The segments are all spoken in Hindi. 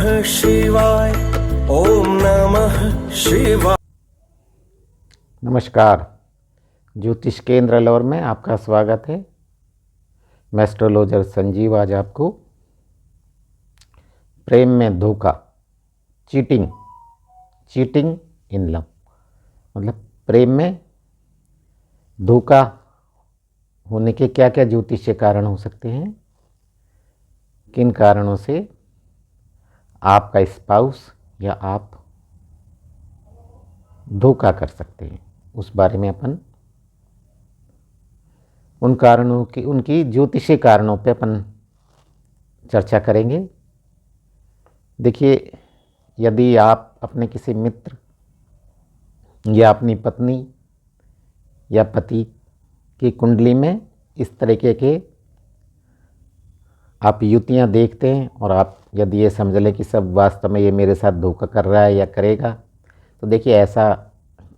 शिवाय। ओम नमः शिवाय। नमस्कार, ज्योतिष केंद्र अलवर में आपका स्वागत है। मैं एस्ट्रोलॉजर संजीव आज आपको प्रेम में धोखा, चीटिंग इन लव, मतलब प्रेम में धोखा होने के क्या क्या ज्योतिषीय कारण हो सकते हैं, किन कारणों से आपका स्पाउस या आप धोखा कर सकते हैं, उस बारे में अपन उन कारणों की उनकी ज्योतिषीय कारणों पे अपन चर्चा करेंगे। देखिए, यदि आप अपने किसी मित्र या अपनी पत्नी या पति की कुंडली में इस तरीके के आप युतियाँ देखते हैं और आप यदि ये समझ लें कि सब वास्तव में ये मेरे साथ धोखा कर रहा है या करेगा, तो देखिए ऐसा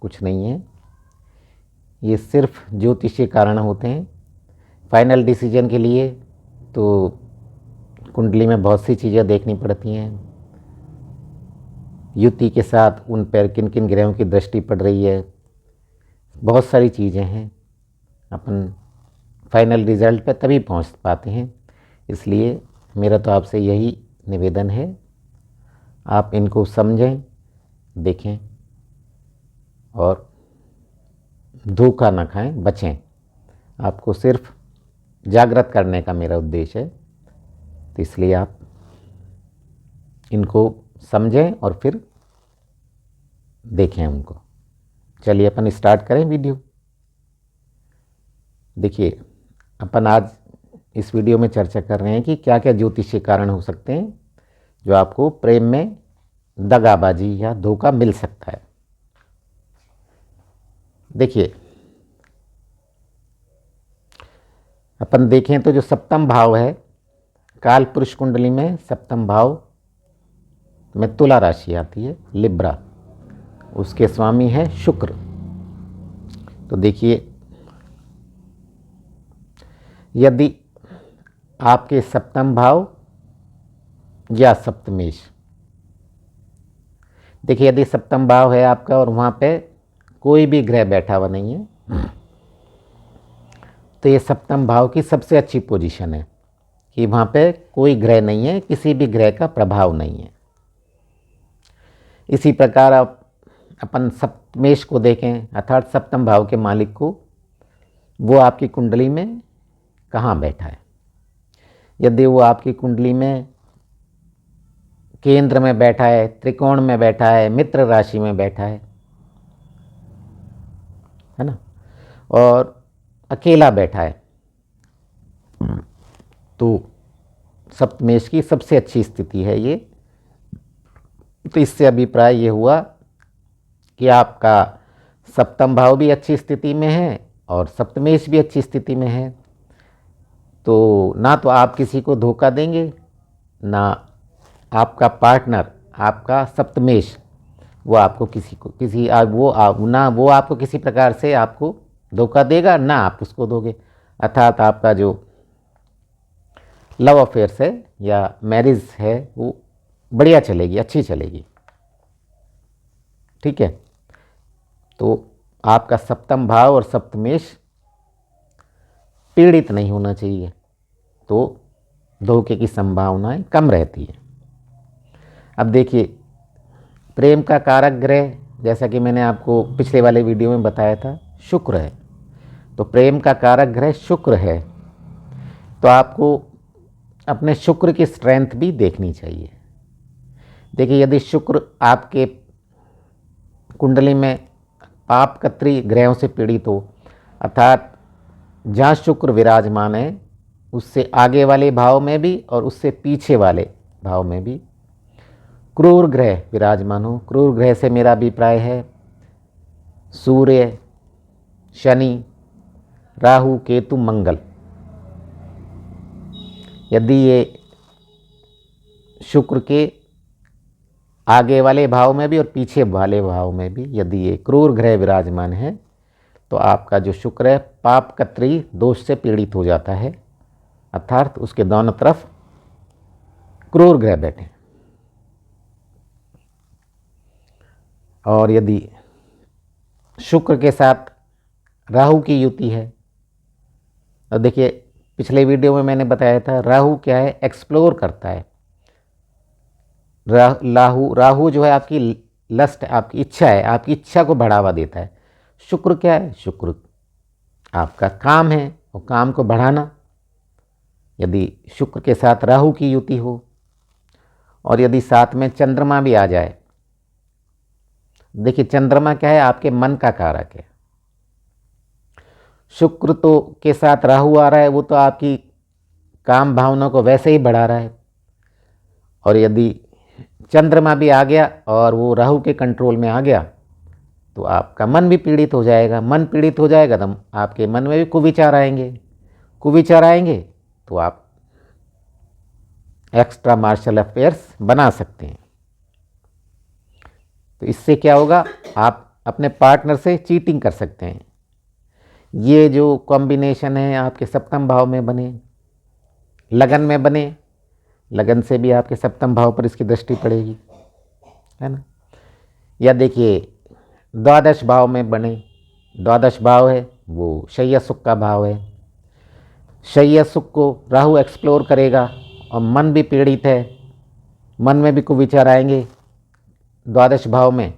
कुछ नहीं है। ये सिर्फ ज्योतिषीय कारण होते हैं। फाइनल डिसीजन के लिए तो कुंडली में बहुत सी चीज़ें देखनी पड़ती हैं। युति के साथ उन पर किन किन ग्रहों की दृष्टि पड़ रही है, बहुत सारी चीज़ें हैं। अपन फाइनल रिजल्ट पे तभी पहुंच पाते हैं। इसलिए मेरा तो आपसे यही निवेदन है, आप इनको समझें, देखें और धोखा ना खाएं, बचें। आपको सिर्फ जागृत करने का मेरा उद्देश्य है, तो इसलिए आप इनको समझें और फिर देखें उनको। चलिए अपन स्टार्ट करें वीडियो। देखिए, अपन आज इस वीडियो में चर्चा कर रहे हैं कि क्या क्या ज्योतिषीय कारण हो सकते हैं जो आपको प्रेम में दगाबाजी या धोखा मिल सकता है। देखिए, अपन देखें तो जो सप्तम भाव है, काल पुरुष कुंडली में सप्तम भाव में तुला राशि आती है, लिब्रा, उसके स्वामी है शुक्र। तो देखिए, यदि आपके सप्तम भाव या सप्तमेश, देखिए यदि सप्तम भाव है आपका और वहाँ पे कोई भी ग्रह बैठा हुआ नहीं है, तो ये सप्तम भाव की सबसे अच्छी पोजीशन है कि वहाँ पे कोई ग्रह नहीं है, किसी भी ग्रह का प्रभाव नहीं है। इसी प्रकार आप अपन सप्तमेश को देखें, अर्थात सप्तम भाव के मालिक को, वो आपकी कुंडली में कहाँ बैठा है। यदि वो आपकी कुंडली में केंद्र में बैठा है, त्रिकोण में बैठा है, मित्र राशि में बैठा है ना, और अकेला बैठा है, तो सप्तमेश की सबसे अच्छी स्थिति है ये। तो इससे अभिप्राय ये हुआ कि आपका सप्तम भाव भी अच्छी स्थिति में है और सप्तमेश भी अच्छी स्थिति में है। तो ना तो आप किसी को धोखा देंगे, ना आपका पार्टनर, आपका सप्तमेश, वो आपको ना वो आपको किसी प्रकार से आपको धोखा देगा, ना आप उसको दोगे। अर्थात आपका जो लव अफेयर्स है या मैरिज है वो बढ़िया चलेगी, अच्छी चलेगी। ठीक है, तो आपका सप्तम भाव और सप्तमेश पीड़ित नहीं होना चाहिए, तो धोखे की संभावनाएं कम रहती है। अब देखिए, प्रेम का कारक ग्रह, जैसा कि मैंने आपको पिछले वाले वीडियो में बताया था, शुक्र है। तो प्रेम का कारक ग्रह शुक्र है, तो आपको अपने शुक्र की स्ट्रेंथ भी देखनी चाहिए। देखिए, यदि शुक्र आपके कुंडली में पापकत्री ग्रहों से पीड़ित हो, अर्थात जहाँ शुक्र विराजमान है उससे आगे वाले भाव में भी और उससे पीछे वाले भाव में भी क्रूर ग्रह विराजमान हो। क्रूर ग्रह से मेरा अभिप्राय है सूर्य, शनि, राहु, केतु, मंगल। यदि ये शुक्र के आगे वाले भाव में भी और पीछे वाले भाव में भी यदि ये क्रूर ग्रह विराजमान है, तो आपका जो शुक्र है पापकत्री दोष से पीड़ित हो जाता है, अर्थात उसके दोनों तरफ क्रूर ग्रह बैठे। और यदि शुक्र के साथ राहु की युति है, और देखिए पिछले वीडियो में मैंने बताया था राहु क्या है, एक्सप्लोर करता है। राहु जो है आपकी लस्ट, आपकी इच्छा है, आपकी इच्छा को बढ़ावा देता है। शुक्र क्या है, शुक्र आपका काम है और काम को बढ़ाना। यदि शुक्र के साथ राहु की युति हो और यदि साथ में चंद्रमा भी आ जाए, देखिए चंद्रमा क्या है, आपके मन का कारक है। शुक्र तो के साथ राहु आ रहा है, वो तो आपकी काम भावना को वैसे ही बढ़ा रहा है। और यदि चंद्रमा भी आ गया और वो राहु के कंट्रोल में आ गया तो आपका मन भी पीड़ित हो जाएगा। मन पीड़ित हो जाएगा तो आपके मन में भी कुविचार आएंगे। कुविचार आएंगे तो आप एक्स्ट्रा मार्शल अफेयर्स बना सकते हैं। तो इससे क्या होगा, आप अपने पार्टनर से चीटिंग कर सकते हैं। ये जो कॉम्बिनेशन है आपके सप्तम भाव में बने, लगन में बने, लगन से भी आपके सप्तम भाव पर इसकी दृष्टि पड़ेगी, है ना। या देखिए द्वादश भाव में बने, द्वादश भाव है वो शय्या सुख का भाव है। शय्या सुख को राहु एक्सप्लोर करेगा और मन भी पीड़ित है, मन में भी कुविचार आएंगे द्वादश भाव में,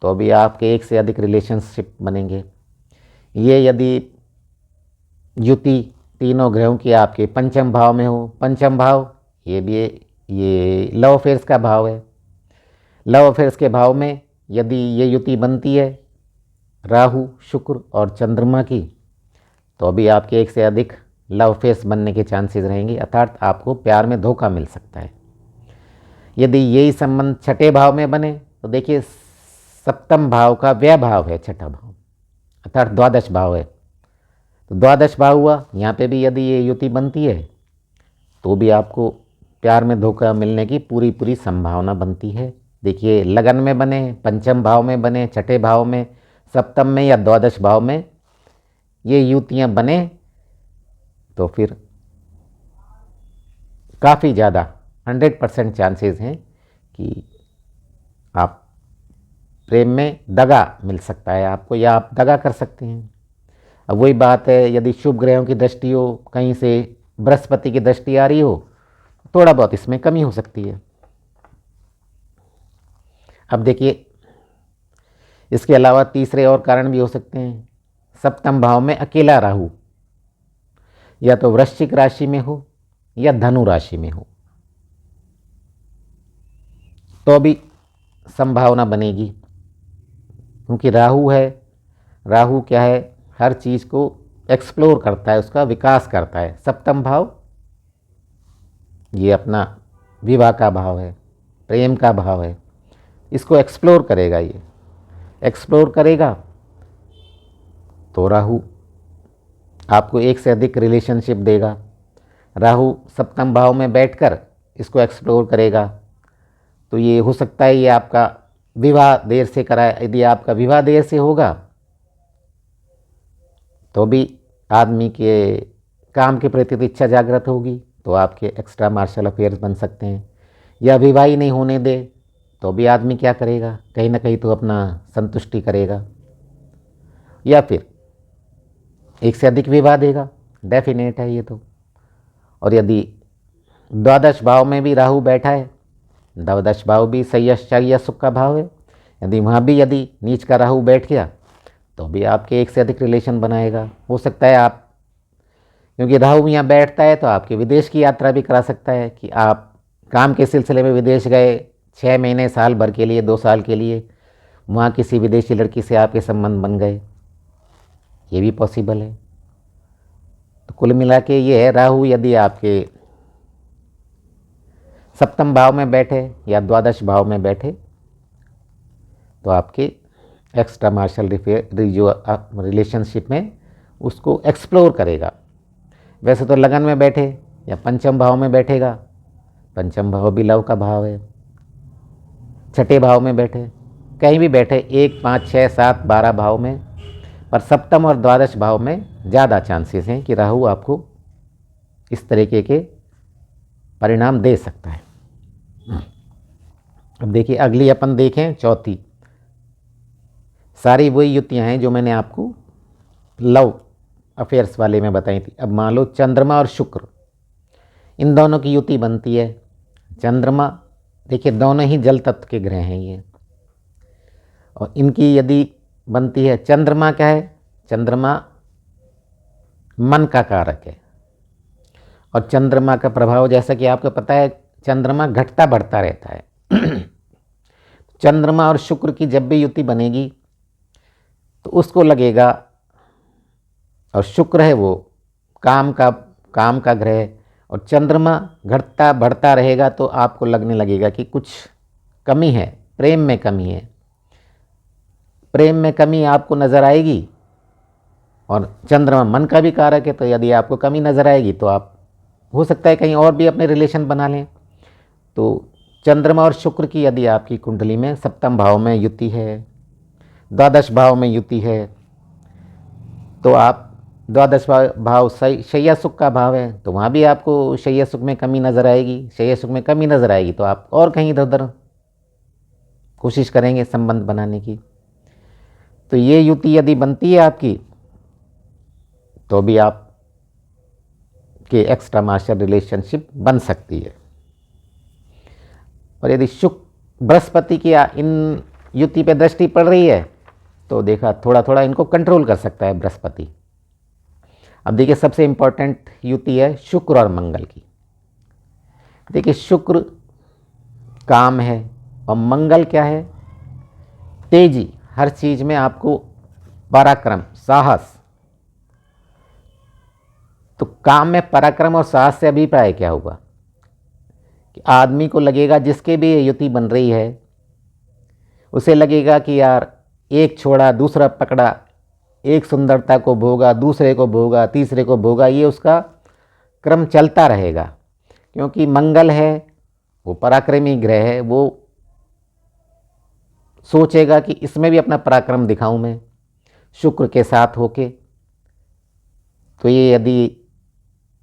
तो भी आपके एक से अधिक रिलेशनशिप बनेंगे। ये यदि युति तीनों ग्रहों की आपके पंचम भाव में हो, पंचम भाव ये लव अफेयर्स का भाव है। लव अफेयर्स के भाव में यदि ये युति बनती है राहु, शुक्र और चंद्रमा की, तो अभी आपके एक से अधिक लव अफेयर्स बनने के चांसेस रहेंगे, अर्थात आपको प्यार में धोखा मिल सकता है। यदि यही संबंध छठे भाव में बने तो देखिए सप्तम भाव का व्यय भाव है छठा भाव, अर्थात द्वादश भाव है। तो द्वादश भाव हुआ, यहाँ पे भी यदि ये युति बनती है तो भी आपको प्यार में धोखा मिलने की पूरी संभावना बनती है। देखिए लगन में बने, पंचम भाव में बने, छठे भाव में, सप्तम में या द्वादश भाव में ये युतियाँ बने तो फिर काफ़ी ज़्यादा 100% चांसेस हैं कि आप प्रेम में दगा मिल सकता है आपको, या आप दगा कर सकते हैं। अब वही बात है, यदि शुभ ग्रहों की दृष्टि हो, कहीं से बृहस्पति की दृष्टि आ रही हो, थोड़ा बहुत इसमें कमी हो सकती है। अब देखिए इसके अलावा तीसरे और कारण भी हो सकते हैं। सप्तम भाव में अकेला राहु या तो वृश्चिक राशि में हो या धनु राशि में हो तो भी संभावना बनेगी, क्योंकि राहु है। राहु क्या है, हर चीज़ को एक्सप्लोर करता है, उसका विकास करता है। सप्तम भाव ये अपना विवाह का भाव है, प्रेम का भाव है, इसको एक्सप्लोर करेगा। ये एक्सप्लोर करेगा तो राहु आपको एक से अधिक रिलेशनशिप देगा। राहु सप्तम भाव में बैठकर इसको एक्सप्लोर करेगा तो ये हो सकता है ये आपका विवाह देर से कराए। यदि आपका विवाह देर से होगा तो भी आदमी के काम के प्रति इच्छा जागृत होगी, तो आपके एक्स्ट्रा मार्शल अफेयर्स बन सकते हैं। या विवाह ही नहीं होने दे तो भी आदमी क्या करेगा, कहीं ना कहीं तो अपना संतुष्टि करेगा, या फिर एक से अधिक विवाह देगा, डेफिनेट है ये तो। और यदि द्वादश भाव में भी राहु बैठा है, द्वादश भाव भी शय्या सुख का भाव है, यदि वहाँ भी यदि नीच का राहु बैठ गया तो भी आपके एक से अधिक रिलेशन बनाएगा। हो सकता है आप, क्योंकि राहु यहाँ बैठता है तो आपके विदेश की यात्रा भी करा सकता है कि आप काम के सिलसिले में विदेश गए 6 महीने, साल भर के लिए, 2 साल के लिए, वहाँ किसी विदेशी लड़की से आपके संबंध बन गए, ये भी पॉसिबल है। तो कुल मिला के ये है, राहु यदि आपके सप्तम भाव में बैठे या द्वादश भाव में बैठे तो आपके एक्स्ट्रा मार्शल जो रिलेशनशिप में उसको एक्सप्लोर करेगा। वैसे तो लगन में बैठे या पंचम भाव में बैठेगा, पंचम भाव भी लव का भाव है, छठे भाव में बैठे, कहीं भी बैठे 1, 5, 6, 7, 12 भाव में, पर सप्तम और द्वादश भाव में ज़्यादा चांसेस हैं कि राहु आपको इस तरीके के परिणाम दे सकता है। अब देखिए अगली अपन देखें चौथी, सारी वही युतियाँ हैं जो मैंने आपको लव अफेयर्स वाले में बताई थी। अब मान लो चंद्रमा और शुक्र, इन दोनों की युति बनती है। चंद्रमा देखिए दोनों ही जल तत्व के ग्रह हैं ये, और इनकी यदि बनती है, चंद्रमा क्या है, चंद्रमा मन का कारक है, और चंद्रमा का प्रभाव जैसा कि आपको पता है चंद्रमा घटता बढ़ता रहता है। चंद्रमा और शुक्र की जब भी युति बनेगी तो उसको लगेगा, और शुक्र है वो काम का ग्रह, और चंद्रमा घटता बढ़ता रहेगा तो आपको लगने लगेगा कि कुछ कमी है, प्रेम में कमी है, प्रेम में कमी आपको नज़र आएगी। और चंद्रमा मन का भी कारक है, तो यदि आपको कमी नज़र आएगी तो आप हो सकता है कहीं और भी अपने रिलेशन बना लें। तो चंद्रमा और शुक्र की यदि आपकी कुंडली में सप्तम भाव में युति है, द्वादश भाव में युति है, तो आप द्वादश भाव शैया सुख का भाव है, तो वहाँ भी आपको शैया सुख में कमी नज़र आएगी। शैया सुख में कमी नज़र आएगी तो आप और कहीं इधर उधर कोशिश करेंगे संबंध बनाने की। तो ये युति यदि बनती है आपकी तो भी आप के एक्स्ट्रा मार्शल रिलेशनशिप बन सकती है। और यदि शुक्र बृहस्पति की इन युति पे दृष्टि पड़ रही है तो देखा थोड़ा थोड़ा इनको कंट्रोल कर सकता है बृहस्पति। अब देखिए सबसे इम्पोर्टेंट युति है शुक्र और मंगल की। देखिए शुक्र काम है और मंगल क्या है, तेजी, हर चीज में आपको पराक्रम, साहस। तो काम में पराक्रम और साहस से अभिप्राय क्या होगा कि आदमी को लगेगा, जिसके भी ये युति बन रही है उसे लगेगा कि यार एक छोड़ा दूसरा पकड़ा, एक सुंदरता को भोगा दूसरे को भोगा तीसरे को भोगा, ये उसका क्रम चलता रहेगा। क्योंकि मंगल है वो पराक्रमी ग्रह है, वो सोचेगा कि इसमें भी अपना पराक्रम दिखाऊं मैं शुक्र के साथ होके। तो ये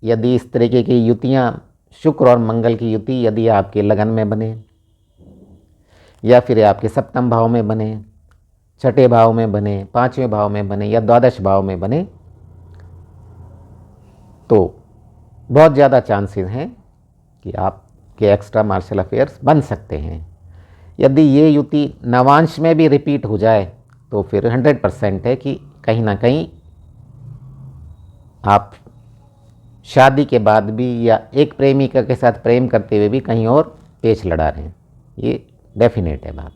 यदि इस तरीके की युतियाँ, शुक्र और मंगल की युति यदि आपके लगन में बने, या फिर आपके सप्तम भाव में बने, छठे भाव में बने, पांचवें भाव में बने, या द्वादश भाव में बने, तो बहुत ज़्यादा चांसेस हैं कि आपके एक्स्ट्रा मार्शल अफेयर्स बन सकते हैं। यदि ये युति नवांश में भी रिपीट हो जाए तो फिर 100% है कि कहीं ना कहीं आप शादी के बाद भी या एक प्रेमिका के साथ प्रेम करते हुए भी कहीं और पेच लड़ा रहे हैं, ये डेफिनेट है बात।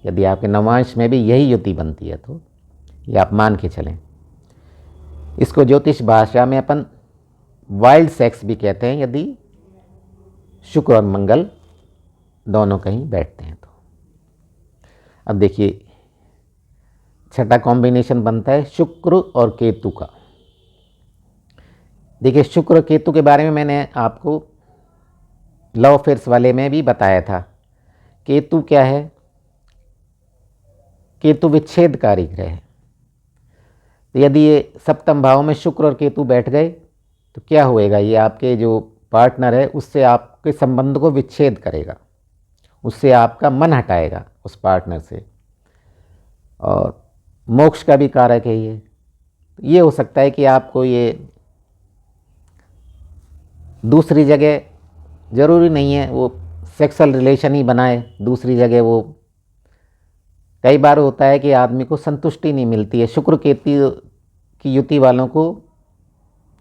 यदि आपके नवांश में भी यही युति बनती है तो ये आप मान के चलें। इसको ज्योतिष भाषा में अपन वाइल्ड सेक्स भी कहते हैं, यदि शुक्र और मंगल दोनों कहीं बैठते हैं तो। अब देखिए छठा कॉम्बिनेशन बनता है शुक्र और केतु का। देखिए शुक्र केतु के बारे में मैंने आपको लव अफेयर्स वाले में भी बताया था। केतु क्या है, केतु विच्छेदकारी ग्रह है। तो यदि ये सप्तम भाव में शुक्र और केतु बैठ गए तो क्या होएगा, ये आपके जो पार्टनर है उससे आपके संबंध को विच्छेद करेगा, उससे आपका मन हटाएगा उस पार्टनर से, और मोक्ष का भी कारक है ये हो सकता है कि आपको ये दूसरी जगह, ज़रूरी नहीं है वो सेक्सुअल रिलेशन ही बनाए, दूसरी जगह वो कई बार होता है कि आदमी को संतुष्टि नहीं मिलती है। शुक्र केतु की युति वालों को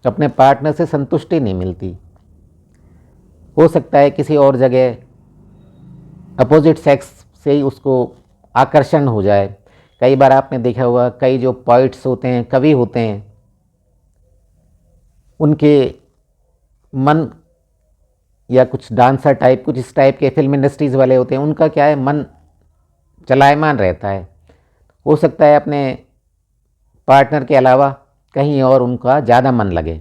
अपने पार्टनर से संतुष्टि नहीं मिलती, हो सकता है किसी और जगह अपोजिट सेक्स से ही उसको आकर्षण हो जाए। कई बार आपने देखा होगा कई जो पोइट्स होते हैं, कवि होते हैं, उनके मन, या कुछ डांसर टाइप, कुछ इस टाइप के फिल्म इंडस्ट्रीज़ वाले होते हैं, उनका क्या है मन चलायमान रहता है, हो सकता है अपने पार्टनर के अलावा कहीं और उनका ज़्यादा मन लगे।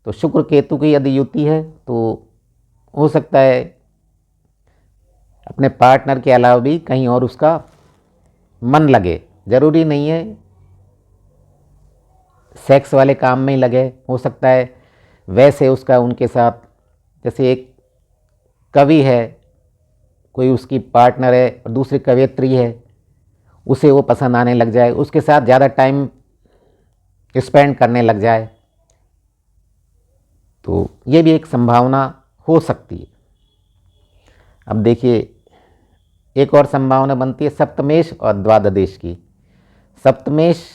तो शुक्र केतु की यदि युति है तो हो सकता है अपने पार्टनर के अलावा भी कहीं और उसका मन लगे, ज़रूरी नहीं है सेक्स वाले काम में ही लगे, हो सकता है वैसे उसका उनके साथ, जैसे एक कवि है, कोई उसकी पार्टनर है और दूसरी कवयित्री है, उसे वो पसंद आने लग जाए, उसके साथ ज़्यादा टाइम स्पेंड करने लग जाए, तो ये भी एक संभावना हो सकती है। अब देखिए, एक और संभावना बनती है सप्तमेश और द्वादशेश की। सप्तमेश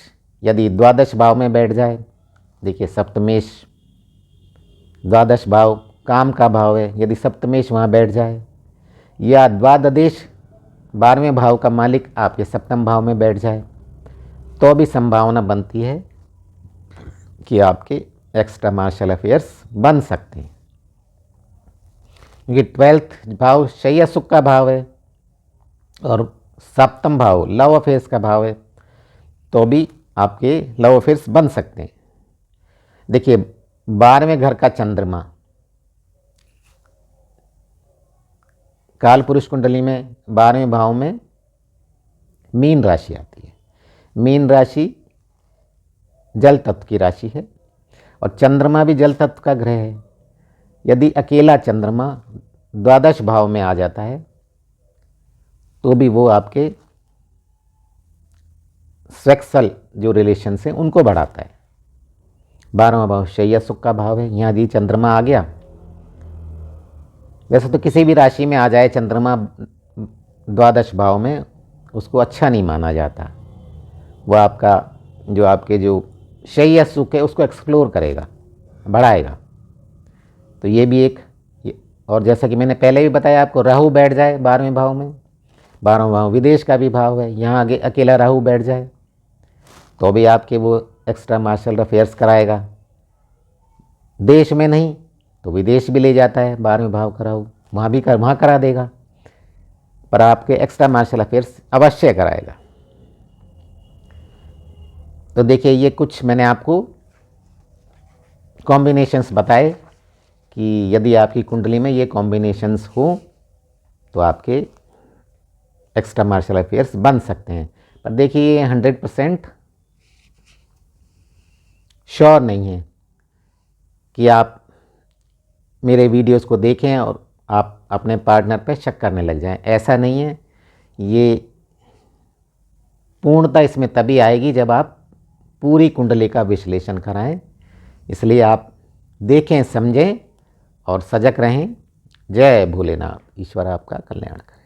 यदि द्वादश भाव में बैठ जाए, देखिए सप्तमेश द्वादश भाव काम का भाव है, यदि सप्तमेश वहाँ बैठ जाए, या द्वादशेश 12वें भाव का मालिक आपके सप्तम भाव में बैठ जाए, तो भी संभावना बनती है कि आपके एक्स्ट्रा मार्शल अफेयर्स बन सकते हैं। क्योंकि 12th भाव शय्या सुख का भाव है और सप्तम भाव लव अफेयर्स का भाव है, तो भी आपके लव अफेयर्स बन सकते हैं। देखिए 12वें घर का चंद्रमा काल पुरुष कुंडली में 12वें भाव में मीन राशि आती है। मीन राशि जल तत्व की राशि है और चंद्रमा भी जल तत्व का ग्रह है। यदि अकेला चंद्रमा द्वादश भाव में आ जाता है तो भी वो आपके सेक्सुअल जो रिलेशंस हैं उनको बढ़ाता है। 12वां भाव शय्या सुख का भाव है, यहाँ जी चंद्रमा आ गया। वैसे तो किसी भी राशि में आ जाए चंद्रमा द्वादश भाव में, उसको अच्छा नहीं माना जाता। वो आपका जो आपके जो शय्या सुख है उसको एक्सप्लोर करेगा, बढ़ाएगा। तो ये भी एक, और जैसा कि मैंने पहले भी बताया आपको, राहु बैठ जाए 12वें भाव में, 12वां भाव विदेश का भी भाव है, यहाँ आगे अकेला राहु बैठ जाए तो भी आपके वो एक्स्ट्रा मार्शल अफेयर्स कराएगा। देश में नहीं तो विदेश भी ले जाता है 12वें भाव का राहु, वहाँ करा देगा, पर आपके एक्स्ट्रा मार्शल अफेयर्स अवश्य कराएगा। तो देखिए, ये कुछ मैंने आपको कॉम्बिनेशंस बताए कि यदि आपकी कुंडली में ये कॉम्बिनेशंस हो तो आपके एक्स्ट्रा मार्शल अफेयर्स बन सकते हैं। पर देखिए, ये 100% श्योर नहीं है कि आप मेरे वीडियोस को देखें और आप अपने पार्टनर पे शक करने लग जाएं। ऐसा नहीं है। ये पूर्णता इसमें तभी आएगी जब आप पूरी कुंडली का विश्लेषण कराएं। इसलिए आप देखें, समझें और सजग रहें। जय भोलेनाथ। ईश्वर आपका कल्याण करें।